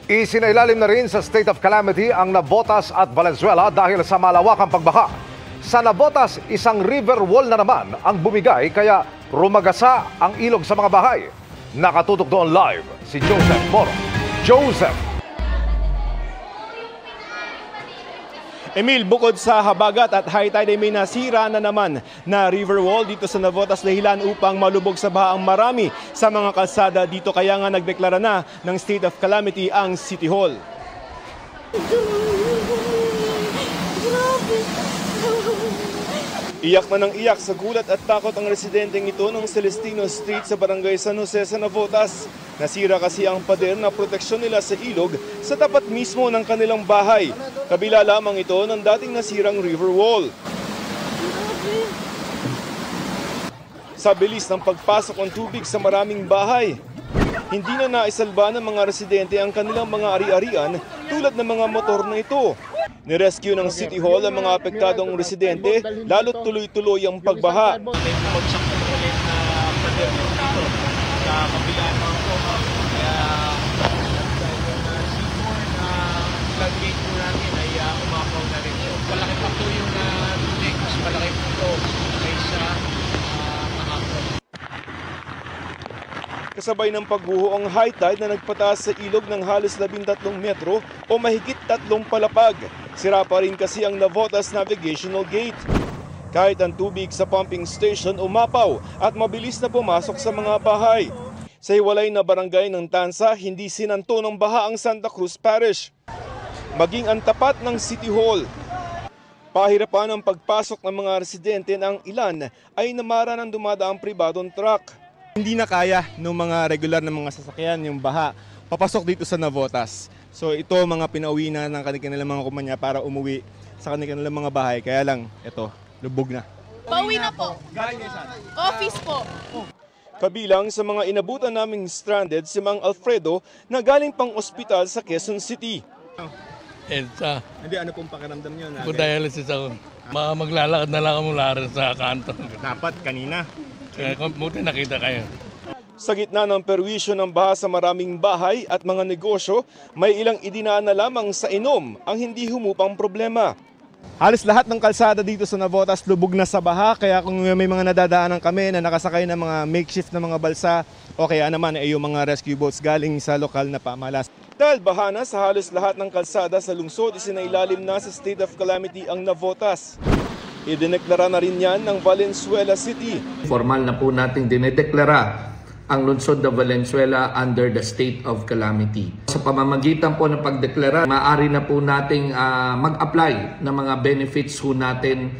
Isinailalim na rin sa state of calamity ang Navotas at Valenzuela dahil sa malawakang pagbaha. Sa Navotas, isang river wall na naman ang bumigay kaya rumagasa ang ilog sa mga bahay. Nakatutok doon live si Joseph Moro. Joseph! Emil, bukod sa habagat at high tide ay may nasira na naman na river wall dito sa Navotas dahilan upang malubog sa baha ang marami sa mga kalsada dito. Kaya nga nagdeklara na ng state of calamity ang City Hall. Iyak na ng iyak sa gulat at takot ang residenteng ito ng Celestino Street sa barangay San Jose sa Navotas. Nasira kasi ang pader na proteksyon nila sa ilog sa tapat mismo ng kanilang bahay. Kabila lamang ito ng dating nasirang river wall. Sa bilis ng pagpasok ng tubig sa maraming bahay, hindi na naisalba ng mga residente ang kanilang mga ari-arian tulad ng mga motor na ito. Nirescue ng City Hall ang mga apektadong residente, lalo't tuloy-tuloy ang pagbaha. May bumagsak na ulit na pader dito sa kabila ng Toma. Kaya seaboard na floodgate po natin ay umapaw na rin siya. Malaki pa po yung tubig, mas malaki po ito kaysa kahapon. Kasabay ng pagguho ang high tide na nagpataas sa ilog ng halos 13 metro o mahigit 3 palapag. Sira pa rin kasi ang Navotas Navigational Gate. Kahit ang tubig sa pumping station umapaw at mabilis na pumasok sa mga bahay. Sa hiwalay na barangay ng Tansa, hindi sinanto ng baha ang Santa Cruz Parish. Maging ang tapat ng City Hall. Pahirapan ang pagpasok ng mga residente ng ilan ay namara ng dumadaang pribadong truck. Hindi na kaya ng mga regular na mga sasakyan yung baha papasok dito sa Navotas. So ito mga pinauwi na ng kanilang mga kumpanya para umuwi sa kanilang mga bahay. Kaya lang, ito, lubog na. Pauwi na po. Office po. Kabilang sa mga inabutan naming stranded si Mang Alfredo na galing pang ospital sa Quezon City. EDSA. Hindi, ano pong pakiramdam niyo? Dialysis ako. Maglalakad na lang ako mula rin sa kanto. Dapat kanina. Kaya buti nakita kayo. Sa gitna ng perwisyo ng baha sa maraming bahay at mga negosyo, may ilang idinaan na lamang sa inom ang hindi humupang problema. Halos lahat ng kalsada dito sa Navotas lubog na sa baha, kaya kung may mga nadadaanan kami na nakasakay ng mga makeshift na mga balsa o kaya naman ay yung mga rescue boats galing sa lokal na pamahalaan. Dahil baha na sa halos lahat ng kalsada sa lungsod, isinailalim na sa state of calamity ang Navotas. Idineklara na rin yan ng Valenzuela City. Formal na po nating dinedeklara ang lungsod ng Valenzuela under the state of calamity. Sa pamamagitan po ng pagdeklara, maaari na po nating mag-apply ng mga benefits po natin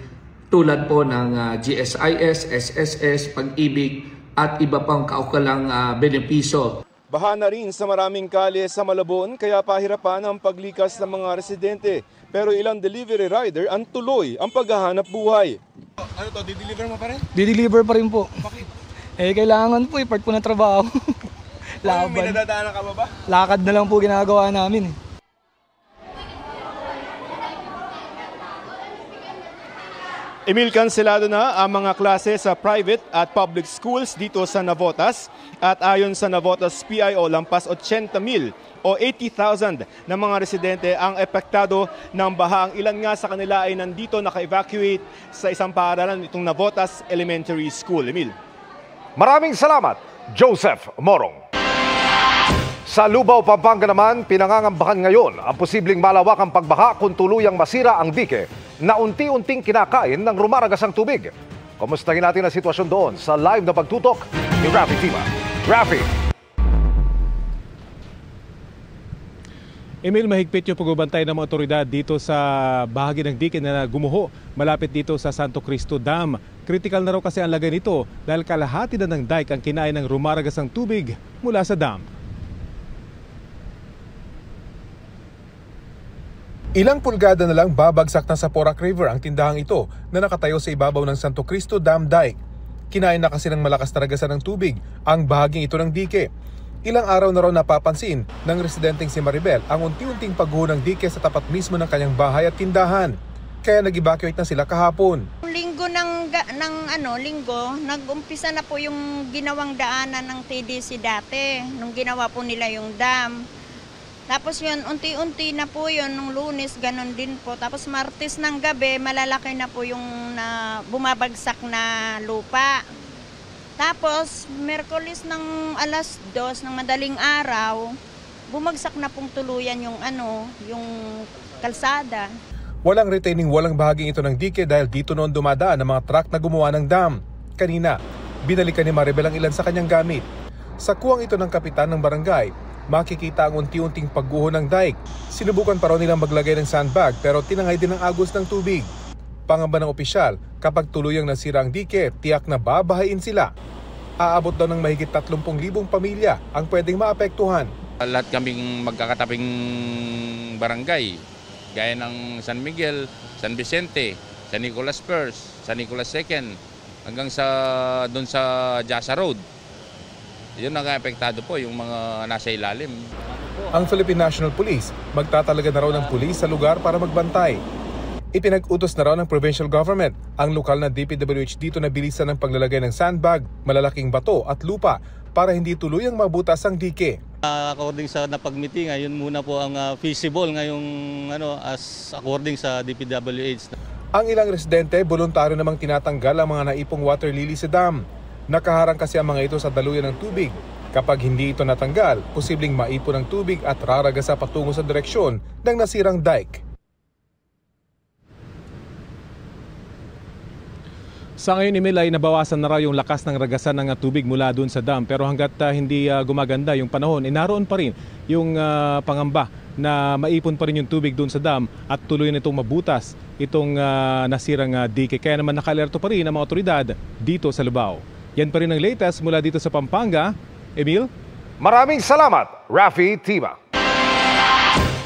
tulad po ng GSIS, SSS, Pag-ibig at iba pang kaukalang benepisyo. Baha na rin sa maraming kalye sa Malabon kaya pahirapan ang paglikas ng mga residente. Pero ilang delivery rider ang tuloy ang paghahanap buhay. Ano to, di-deliver mo pa rin? Di-deliver pa rin po. Bakit? Kailangan po, part po ng trabaho. Laban. May nadadaanan ka ba? Lakad na lang po ginagawa namin. Emil, kanselado na ang mga klase sa private at public schools dito sa Navotas. At ayon sa Navotas PIO, lampas 80,000 o 80,000 na mga residente ang epektado ng baha. Ang ilan nga sa kanila ay nandito naka-evacuate sa isang paaralan itong Navotas Elementary School. Emil. Maraming salamat, Joseph Morong. Sa Lubao, Pampanga naman, pinangangambahan ngayon ang posibleng malawakang pagbaha kung tuluyang masira ang dike na unti-unting kinakain ng rumaragasang tubig. Kumustahin natin ang sitwasyon doon sa live na pagtutok ni Rafi Tima. Rafi! Emil, mahigpit yung pagbabantay ng mga otoridad dito sa bahagi ng dike na gumuho malapit dito sa Santo Cristo Dam. Critical na raw kasi ang lagay nito dahil kalahati na ng dike ang kinain ng rumaragasang tubig mula sa dam. Ilang pulgada na lang babagsak na sa Porac River ang tindahang ito na nakatayo sa ibabaw ng Santo Cristo Dam Dike. Kinain na kasi ng malakas na ragasan ng tubig ang bahaging ito ng dike. Ilang araw na raw napapansin ng residenteng si Maribel ang unti-unting pagguho ng dike sa tapat mismo ng kanyang bahay at tindahan. Kaya nag-evacuate na sila kahapon. Linggo, nag-umpisa na po yung ginawang daanan ng TDC dati, nung ginawa po nila yung dam. Tapos yun, unti-unti na po yun, nung Lunes, ganun din po. Tapos Martes ng gabi, malalaki na po yung bumabagsak na lupa. Tapos, Merkulis ng alas 2 ng madaling araw, bumagsak na pong tuluyan yung kalsada. Walang retaining, walang bahaging ito ng dike dahil dito noon dumadaan ang mga truck na gumawa ng dam. Kanina, binalikan ni Maribel ang ilan sa kanyang gamit. Sa kuwang ito ng kapitan ng barangay, makikita ang unti-unting pagguho ng dike. Sinubukan pa raw nilang maglagay ng sandbag pero tinangay din ang agos ng tubig. Pangamba ng opisyal, kapag tuluyang nasira ang dike, tiyak na babahain sila. Aabot daw ng mahigit 30,000 pamilya ang pwedeng maapektuhan. Lahat kaming magkakatabing barangay, gaya ng San Miguel, San Vicente, San Nicolas First, San Nicolas Second, hanggang doon sa Jasa Road. Yun ang apektado po, yung mga nasa ilalim. Ang Philippine National Police, magtatalaga na raw ng pulis sa lugar para magbantay. Ipinag-utos na raw ng provincial government ang lokal na DPWH dito na bilisan ng paglalagay ng sandbag, malalaking bato at lupa para hindi tuluyang mabutas ang dike. According sa napag-meeting, yun muna po ang feasible ngayong as according sa DPWH. Ang ilang residente, voluntaryo namang tinatanggal ang mga naipong water lily sa dam. Nakaharang kasi ang mga ito sa daluyan ng tubig. Kapag hindi ito natanggal, posibleng maipon ang tubig at raragasa patungo sa direksyon ng nasirang dike. Sa ngayon, Emil, ay nabawasan na raw yung lakas ng ragasan ng tubig mula doon sa dam. Pero hanggat hindi gumaganda yung panahon, naroon pa rin yung pangamba na maipon pa rin yung tubig doon sa dam at tuloy na itong mabutas itong nasirang dike. Kaya naman naka-alerto pa rin ang mga otoridad dito sa Lubao. Yan pa rin ang latest mula dito sa Pampanga. Emil? Maraming salamat, Rafi Tiba.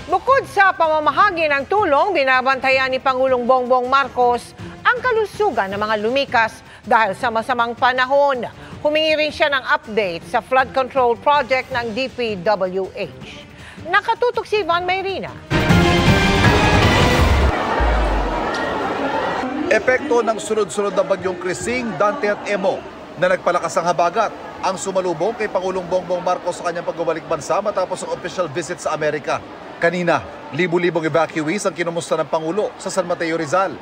Bukod sa pamamahagi ng tulong, binabantayan ni Pangulong Bongbong Marcos ang kalusugan ng mga lumikas dahil sa masamang panahon. Humingi rin siya ng update sa flood control project ng DPWH. Nakatutok si Ivan Mayrina. Epekto ng sunod-sunod na bagyong Krising, Dante at Emo na nagpalakas ang habagat ang sumalubong kay Pangulong Bongbong Marcos sa kanyang pagbabalik bansa matapos ang official visit sa Amerika. Kanina, libu-libong evacuees ang kinumusta ng Pangulo sa San Mateo, Rizal.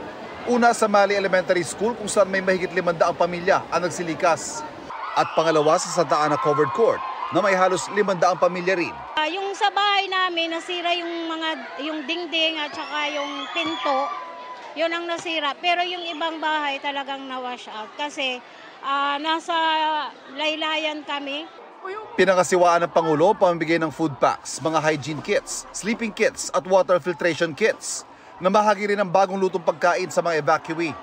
Una sa Mali Elementary School kung saan may mahigit 500 pamilya ang nagsilikas. At pangalawa sa Santa Ana Covered Court na may halos 500 pamilya rin. Yung sa bahay namin, nasira yung dingding at saka yung pinto. Yun ang nasira. Pero yung ibang bahay talagang na-wash out kasi nasa laylayan kami. Pinangasiwaan ng Pangulo pamimigay ng food packs, mga hygiene kits, sleeping kits at water filtration kits na bahagi rin ng bagong lutong pagkain sa mga evacuee.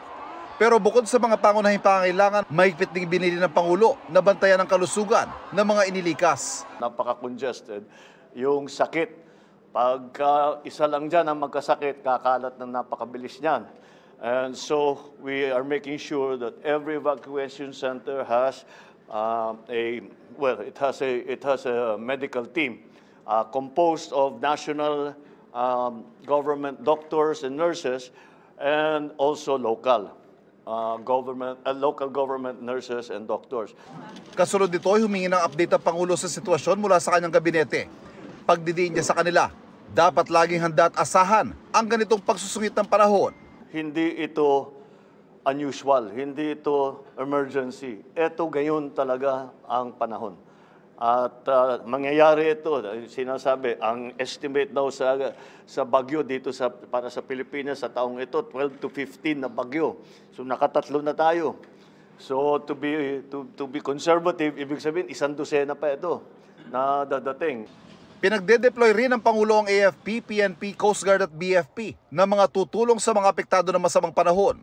Pero bukod sa mga pangunahing pangangailangan, mahigpit ding binili ng Pangulo na bantayan ang kalusugan ng mga inilikas. Napaka-congested yung sakit. Pagka isa lang dyan ang magkasakit, kakalat ng napakabilis niyan. And so we are making sure that every evacuation center has it has a medical team composed of national government doctors and nurses and also local government nurses and doctors. Kasunod nito ay humingi ng update ang Pangulo sa sitwasyon mula sa kanyang gabinete. Pagdidiin niya sa kanila, dapat laging handa at asahan ang ganitong pagsusungit ng panahon. Hindi ito unusual, hindi ito emergency. Ito gayon talaga ang panahon. At mangyayari ito, sinasabi, ang estimate daw sa bagyo dito para sa Pilipinas sa taong ito, 12 to 15 na bagyo. So nakatatlo na tayo. So to be conservative, ibig sabihin, 100 pa ito na dadating. Pinagde-deploy rin ng Pangulo ang AFP, PNP, Coast Guard at BFP na mga tutulong sa mga apektado ng masamang panahon.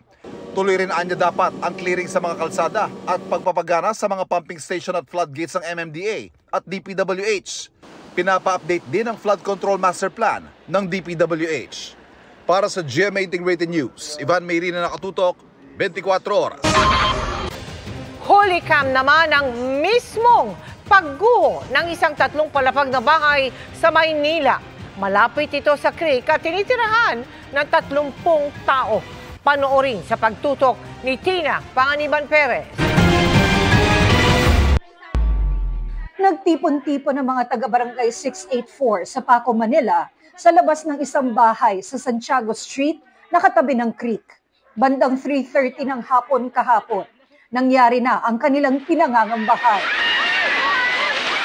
Tuloy rin anya dapat ang clearing sa mga kalsada at pagpapagana sa mga pumping station at floodgates ng MMDA at DPWH. Pinapa-update din ang flood control master plan ng DPWH. Para sa GMA Integrated News, Ivan Mayrina, nakatutok, 24 oras. Holycam naman ang mismong pagguho ng isang 3 palapag na bahay sa Maynila. Malapit ito sa creek at tinitirahan ng 30 tao. Panoorin sa pagtutok ni Tina Panganiban Perez. Nagtipon-tipon ng mga taga-barangay 684 sa Paco, Manila sa labas ng isang bahay sa Santiago Street na katabi ng creek. Bandang 3:30 ng hapon kahapon, nangyari na ang kanilang pinangangambahan.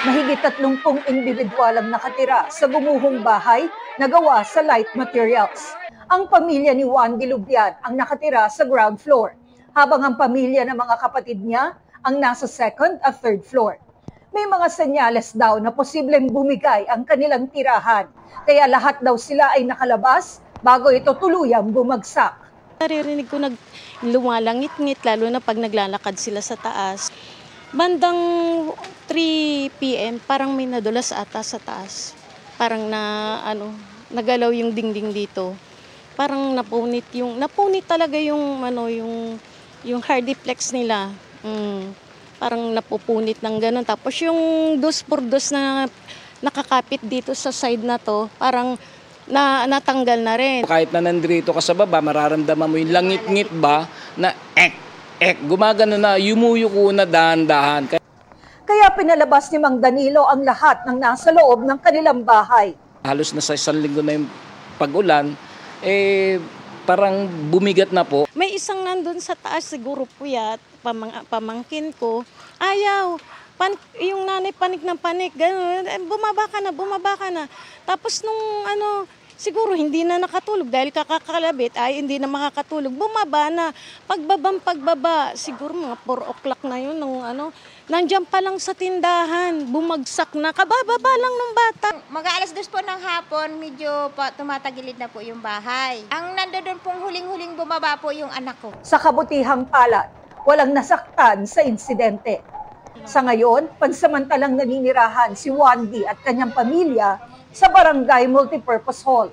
Mahigit 30 individual ang nakatira sa gumuhong bahay na gawa sa light materials. Ang pamilya ni Juan Dilubian ang nakatira sa ground floor, habang ang pamilya ng mga kapatid niya ang nasa second at third floor. May mga senyales daw na posibleng bumigay ang kanilang tirahan, kaya lahat daw sila ay nakalabas bago ito tuluyang bumagsak. Naririnig ko lumalangit-ngit, lalo na pag naglalakad sila sa taas. Bandang 3 p.m. parang may nadulas ata sa taas. Parang nagalaw yung dingding dito. Parang napunit talaga yung hardiplex nila. Parang napupunit ng ganun. Tapos yung dos por dos na nakakapit dito sa side na to, parang natanggal na rin. Kahit na nandito ka sa baba, mararamdaman mo yung langit-ngit ba na gumagano na, yumuyuko na dahan-dahan. Kaya pinalabas ni Mang Danilo ang lahat ng nasa loob ng kanilang bahay. Halos na sa 1 linggo na yung pag-ulan, parang bumigat na po. May isang nandun sa taas, siguro puyat, pamangkin ko, ayaw. Yung nanay panik ng panik, gano'n, bumaba ka na. Tapos nung siguro hindi na nakatulog dahil kakakalabit, ay hindi na makakatulog, bumaba na. Pagbaba, siguro mga 4 o'clock na yun, nandiyan pa lang sa tindahan, bumagsak na, kabababa lang ng bata. Mag-aalas 2 po ng hapon, medyo tumatagilid na po yung bahay. Ang nandoon pong huling-huling bumaba po yung anak ko. Sa kabutihang palad, walang nasaktan sa insidente. Sa ngayon, pansamantalang naninirahan si Wandy at kanyang pamilya sa Barangay Multipurpose Hall.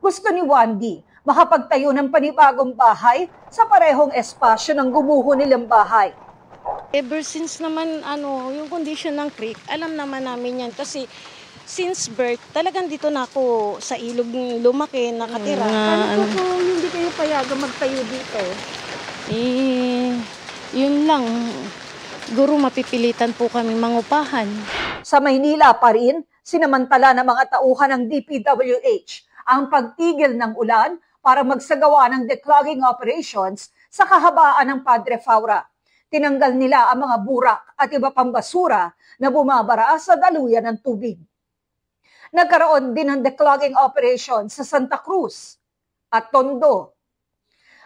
Gusto ni Wandy makapagtayo ng panibagong bahay sa parehong espasyo ng gumuho nilang bahay. Ever since naman yung condition ng creek, alam naman namin yan kasi since birth, talagang dito na ako sa ilog lumaki, nakatira. Ano po kung hindi kayo payagang magtayo dito? Yun lang. Guro mapipilitan po kami mangupahan. Sa Maynila pa rin, sinamantala ng mga tauhan ng DPWH ang pagtigil ng ulan para magsagawa ng declogging operations sa kahabaan ng Padre Faura. Tinanggal nila ang mga burak at iba pang basura na bumabara sa daluyan ng tubig. Nagkaroon din ng declogging operation sa Santa Cruz at Tondo.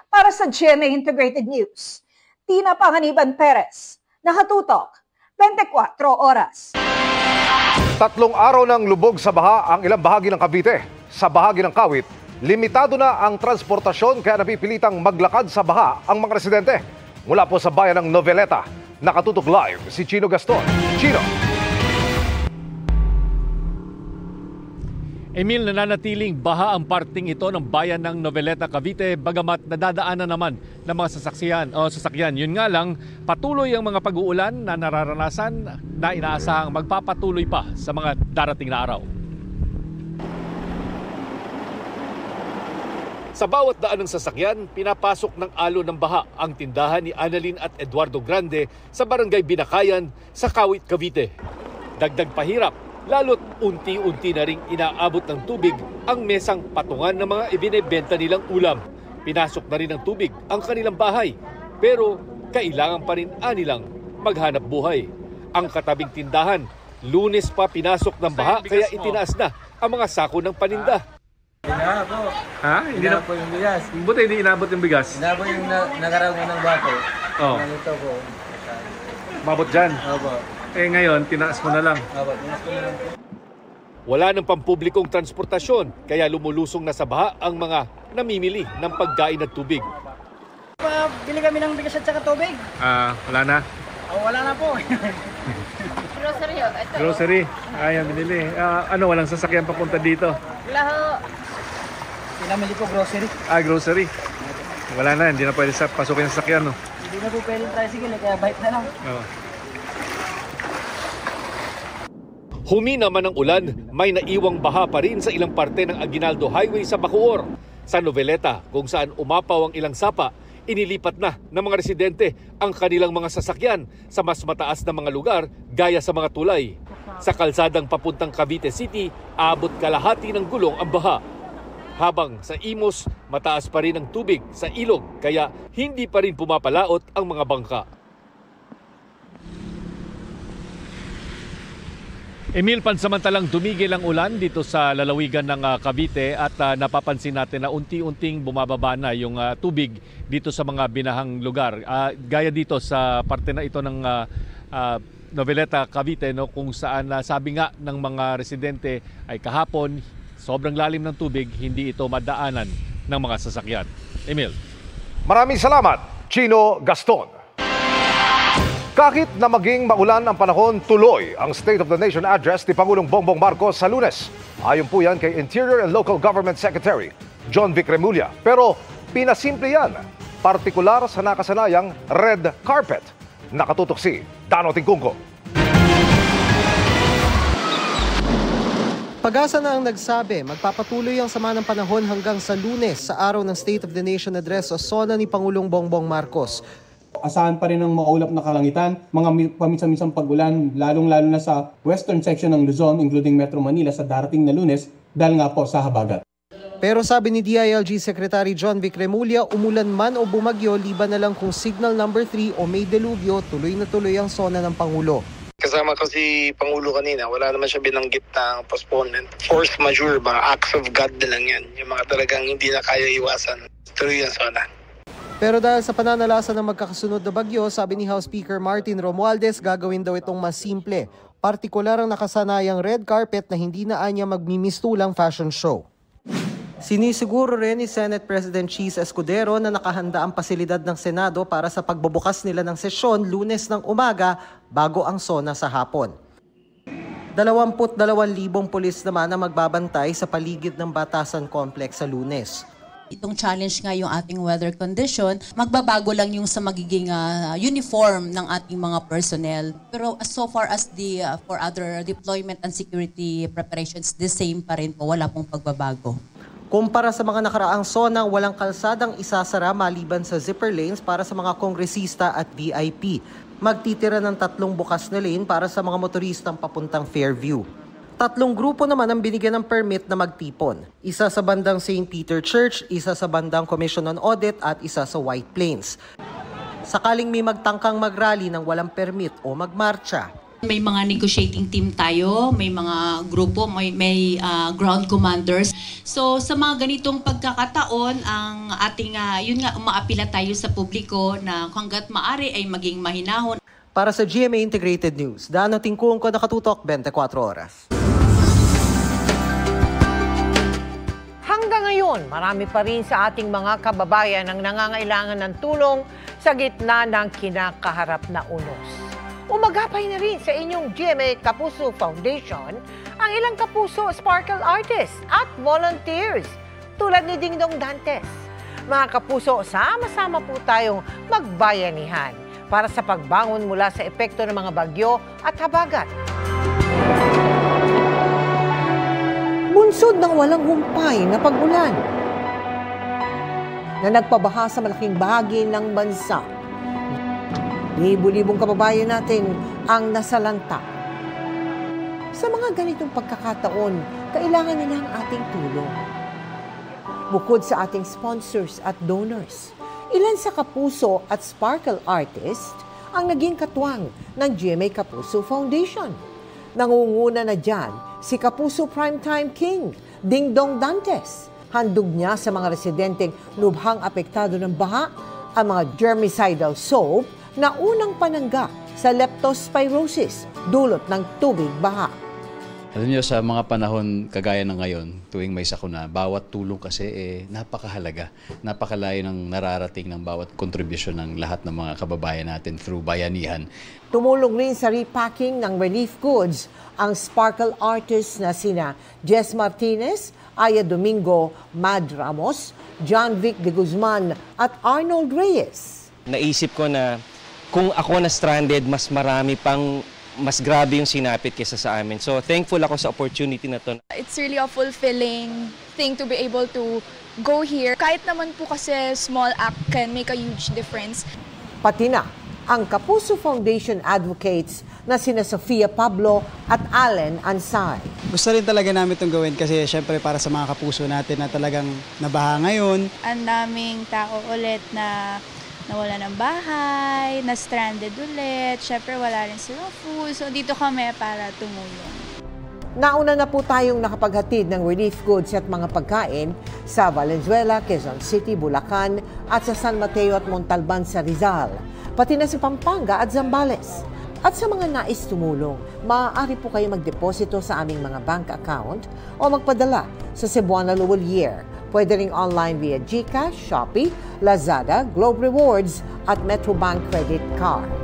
Para sa GMA Integrated News, Tina Panganiban Perez, nakatutok 24 oras. 3 araw ng lubog sa baha ang ilang bahagi ng Cavite. Sa bahagi ng Kawit, limitado na ang transportasyon kaya napipilitang maglakad sa baha ang mga residente. Mula po sa bayan ng Noveleta, nakatutok live si Chino Gaston. Chino! Emil, nananatiling baha ang parting ito ng bayan ng Noveleta, Cavite, bagamat nadadaanan naman ng mga sasakyan. Yun nga lang, patuloy ang mga pag-uulan na nararanasan na inaasahang magpapatuloy pa sa mga darating na araw. Sa bawat daan ng sasakyan, pinapasok ng alo ng baha ang tindahan ni Annalyn at Eduardo Grande sa Barangay Binakayan sa Kawit, Cavite. Dagdag pahirap, lalo't unti-unti na ring inaabot ng tubig ang mesang patungan ng mga ibinebenta nilang ulam. Pinasok na rin ng tubig ang kanilang bahay, pero kailangan pa rin anilang maghanap buhay. Ang katabing tindahan, Lunes pa pinasok ng baha kaya itinaas na ang mga sako ng paninda. Hindi na po. Ha? Hindi na po yung bigas. Buti hindi inabot yung bigas? Inabot yung nakarang ng bato. Oo. Ito po. Mabot dyan? Opo. Ngayon, tinaas mo na lang. Opo, tinaas ko na lang. Wala ng pampublikong transportasyon, kaya lumulusong na sa baha ang mga namimili ng pagkain at tubig. Bili kami ng bigas at saka tubig. Wala na? Wala na po. Grocery ho. Ito. Grocery? Ayan, binili. Walang sasakyan papunta dito? Wala ho. Pinamili po grocery. Grocery. Wala na, hindi na pwede pasukin yung sasakyan, no? Hindi na po pwede yung tricycle, kaya bike na lang. Oo. Humina man ang ulan, may naiwang baha pa rin sa ilang parte ng Aguinaldo Highway sa Bacoor. Sa Noveleta, kung saan umapaw ang ilang sapa, inilipat na ng mga residente ang kanilang mga sasakyan sa mas mataas na mga lugar gaya sa mga tulay. Sa kalsadang papuntang Cavite City, abot kalahati ng gulong ang baha. Habang sa Imus, mataas pa rin ang tubig sa ilog kaya hindi pa rin pumapalaot ang mga bangka. Emil, pansamantalang tumigil ang ulan dito sa lalawigan ng Cavite at napapansin natin na unti-unting bumababa na yung tubig dito sa mga binahang lugar. Gaya dito sa parte na ito ng Noveleta, Cavite, no, kung saan sabi nga ng mga residente ay kahapon sobrang lalim ng tubig, hindi ito madaanan ng mga sasakyan. Emil. Maraming salamat, Chino Gaston. Kahit na maging maulan ang panahon, tuloy ang State of the Nation address ni Pangulong Bongbong Marcos sa Lunes. Ayon po yan kay Interior and Local Government Secretary John Vic Remulla. Pero pinasimple yan, partikular sa nakasanayang red carpet. Nakatutok si Dano Tingkungko. Pag-asa na ang nagsabi, magpapatuloy ang sama ng panahon hanggang sa Lunes sa araw ng State of the Nation address o SONA ni Pangulong Bongbong Marcos. Asahan pa rin ang maulap na kalangitan, mga paminsan-minsang pag-ulan, lalong-lalo na sa western section ng Luzon, including Metro Manila sa darating na Lunes, dahil nga po sa habagat. Pero sabi ni DILG Secretary John Vic Remulla, umulan man o bumagyo, liban na lang kung signal number 3 o may delubyo, tuloy na tuloy ang SONA ng Pangulo. Kasama ko si Pangulo kanina, wala naman siya binanggit na postponement. Force majeure, mga acts of God na lang yan. Yung mga talagang hindi na kaya iwasan. Tuloy ang SONA. Pero dahil sa pananalasa ng magkakasunod na bagyo, sabi ni House Speaker Martin Romualdez, gagawin daw itong mas simple. Partikular ang nakasanayang red carpet na hindi na anya magmimistulang fashion show. Sinisiguro rin ni Senate President Cheese Escudero na nakahanda ang pasilidad ng Senado para sa pagbubukas nila ng sesyon Lunes ng umaga bago ang SONA sa hapon. 22,000 pulis naman ang magbabantay sa paligid ng Batasan Complex sa Lunes. Itong challenge nga yung ating weather condition, magbabago lang yung sa magiging uniform ng ating mga personnel. Pero so far as for other deployment and security preparations, the same pa rin po, wala pong pagbabago. Kumpara sa mga nakaraang SONA, walang kalsadang isasara maliban sa zipper lanes para sa mga kongresista at VIP. Magtitira ng 3 bukas na lane para sa mga motoristang papuntang Fairview. 3 grupo naman ang binigyan ng permit na magtipon. Isa sa bandang St. Peter Church, isa sa bandang Commission on Audit at isa sa White Plains. Sakaling may magtangkang mag-rally ng walang permit o magmarcha, may mga negotiating team tayo, may mga grupo, may ground commanders. So sa mga ganitong pagkakataon, ang ating, yun nga, umaapila tayo sa publiko na hanggat maaari ay maging mahinahon. Para sa GMA Integrated News, Dano Tingkungko, nakatutok 24 oras. Hanggang ngayon, marami pa rin sa ating mga kababayan ang nangangailangan ng tulong sa gitna ng kinakaharap na unos. Umagapay na rin sa inyong GMA Kapuso Foundation ang ilang kapuso sparkle artists at volunteers tulad ni Dingdong Dantes. Mga kapuso, sama-sama po tayong magbayanihan para sa pagbangon mula sa epekto ng mga bagyo at habagat. Bunsod ng walang humpay na pag-ulan na nagpabaha sa malaking bahagi ng bansa. Libo-libong kababayan natin ang nasalanta. Sa mga ganitong pagkakataon, kailangan nila ang ating tulong. Bukod sa ating sponsors at donors, ilan sa kapuso at sparkle artist ang naging katuwang ng GMA Kapuso Foundation. Nangunguna na dyan si Kapuso Primetime King, Dingdong Dantes. Handog niya sa mga residenteng lubhang apektado ng baha ang mga germicidal soap na unang panangga sa leptospirosis, dulot ng tubig baha. Alam niyo, sa mga panahon kagaya ng ngayon, tuwing may sakuna, bawat tulong kasi napakahalaga. Napakalayo ng nararating ng bawat kontribusyon ng lahat ng mga kababayan natin through bayanihan. Tumulong rin sa repacking ng relief goods ang sparkle artists na sina Jess Martinez, Aya Domingo, Mad Ramos, John Vic de Guzman at Arnold Reyes. Naisip ko na kung ako na stranded, mas marami pang mas grabe yung sinapit kaysa sa amin. So thankful ako sa opportunity na to. It's really a fulfilling thing to be able to go here. Kahit naman po kasi small act can make a huge difference. Pati na ang Kapuso Foundation advocates na sina Sofia Pablo at Allen Ansay. Gusto rin talaga namin itong gawin kasi syempre para sa mga kapuso natin na talagang nabaha ngayon. Ang daming tao ulit na nawala ng bahay, na stranded ulit, syempre wala rin silang food. So dito kami para tumulong. Nauna na po tayong nakapaghatid ng relief goods at mga pagkain sa Valenzuela, Quezon City, Bulacan at sa San Mateo at Montalban sa Rizal, pati na sa Pampanga at Zambales. At sa mga nais tumulong, maaari po kayo magdeposito sa aming mga bank account o magpadala sa Cebuana Luwalier. Pwede ring online via GCash, Shopee, Lazada, Globe Rewards at Metrobank Credit Card.